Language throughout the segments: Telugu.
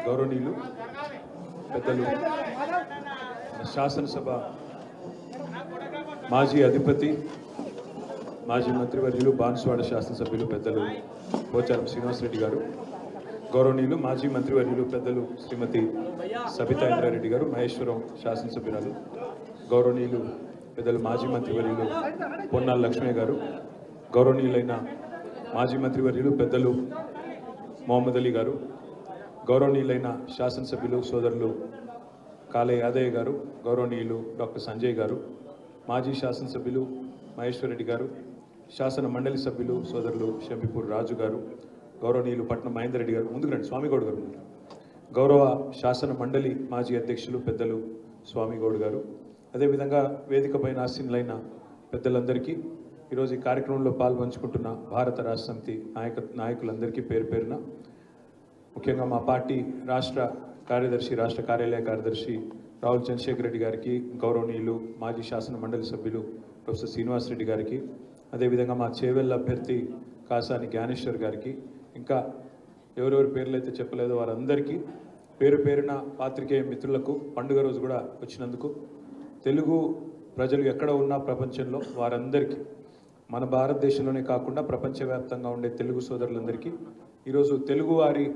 గౌరవనీయులు పెద్దలు శాసనసభ మాజీ అధిపతి మాజీ మంత్రివర్యులు బాన్స్వాడ శాసనసభ్యులు పెద్దలు పోచారం శ్రీనివాసరెడ్డి గారు, గౌరవనీయులు మాజీ మంత్రివర్యులు పెద్దలు శ్రీమతి సబితా ఇంద్రారెడ్డి గారు, మహేశ్వరం శాసనసభ్యురాలు, గౌరవనీయులు పెద్దలు మాజీ మంత్రివర్యులు పొన్నాల లక్ష్మయ్య గారు, గౌరవనీయులైన మాజీ మంత్రివర్యులు పెద్దలు మొహమ్మద్ అలీ గారు, గౌరవనీయులైన శాసనసభ్యులు సోదరులు కాలే యాదయ్య గారు, గౌరవనీయులు డాక్టర్ సంజయ్ గారు, మాజీ శాసనసభ్యులు మహేశ్వరరెడ్డి గారు, శాసన మండలి సభ్యులు సోదరులు షంబిపూర్ రాజు గారు, గౌరవనీయులు పట్నం మహేందర్ రెడ్డి గారు, ముందుకురండి స్వామిగౌడ్ గారు, గౌరవ శాసన మండలి మాజీ అధ్యక్షులు పెద్దలు స్వామిగౌడ్ గారు, అదేవిధంగా వేదికపైన ఆసీనులైన పెద్దలందరికీ, ఈరోజు ఈ కార్యక్రమంలో పాల్పంచుకుంటున్న భారత రాష్ట్ర సమితి నాయకులందరికీ పేరు పేరున, ముఖ్యంగా మా పార్టీ రాష్ట్ర కార్యదర్శి, రాష్ట్ర కార్యాలయ కార్యదర్శి రావుల్ చంద్రశేఖర్ రెడ్డి గారికి, గౌరవనీయులు మాజీ శాసన మండలి సభ్యులు ప్రొఫెసర్ శ్రీనివాసరెడ్డి గారికి, అదేవిధంగా మా చేవెళ్ళ అభ్యర్థి కాసాని జ్ఞానేశ్వర్ గారికి, ఇంకా ఎవరెవరి పేర్లు అయితే చెప్పలేదో వారందరికీ పేరు పేరున పాత్రికేయ మిత్రులకు పండుగ రోజు కూడా వచ్చినందుకు, తెలుగు ప్రజలు ఎక్కడ ఉన్నా ప్రపంచంలో వారందరికీ, మన భారతదేశంలోనే కాకుండా ప్రపంచవ్యాప్తంగా ఉండే తెలుగు సోదరులందరికీ ఈరోజు తెలుగువారి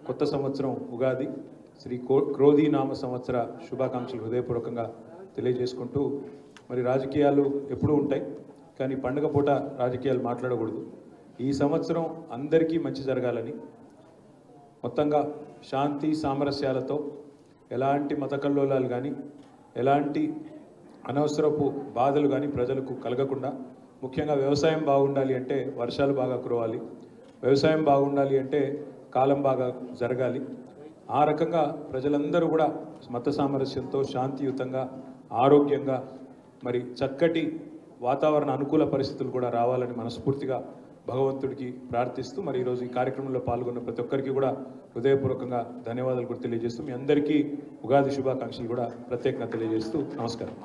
కొత్త సంవత్సరం ఉగాది శ్రీ క్రోధీనామ సంవత్సర శుభాకాంక్షలు హృదయపూర్వకంగా తెలియజేసుకుంటూ, మరి రాజకీయాలు ఎప్పుడూ ఉంటాయి కానీ పండుగ పూట రాజకీయాలు మాట్లాడకూడదు. ఈ సంవత్సరం అందరికీ మంచి జరగాలని, మొత్తంగా శాంతి సామరస్యాలతో ఎలాంటి మత కల్లోలాలు కానీ ఎలాంటి అనవసరపు బాధలు కానీ ప్రజలకు కలగకుండా, ముఖ్యంగా వ్యవసాయం బాగుండాలి అంటే వర్షాలు బాగా కురవాలి, వ్యవసాయం బాగుండాలి అంటే కాలం బాగా జరగాలి. ఆ రకంగా ప్రజలందరూ కూడా మత సామరస్యంతో శాంతియుతంగా ఆరోగ్యంగా మరి చక్కటి వాతావరణ అనుకూల పరిస్థితులు కూడా రావాలని మనస్ఫూర్తిగా భగవంతుడికి ప్రార్థిస్తూ, మరి ఈరోజు ఈ కార్యక్రమంలో పాల్గొన్న ప్రతి ఒక్కరికి కూడా హృదయపూర్వకంగా ధన్యవాదాలు కూడా తెలియజేస్తూ, మీ అందరికీ ఉగాది శుభాకాంక్షలు కూడా ప్రత్యేకంగా తెలియజేస్తూ నమస్కారం.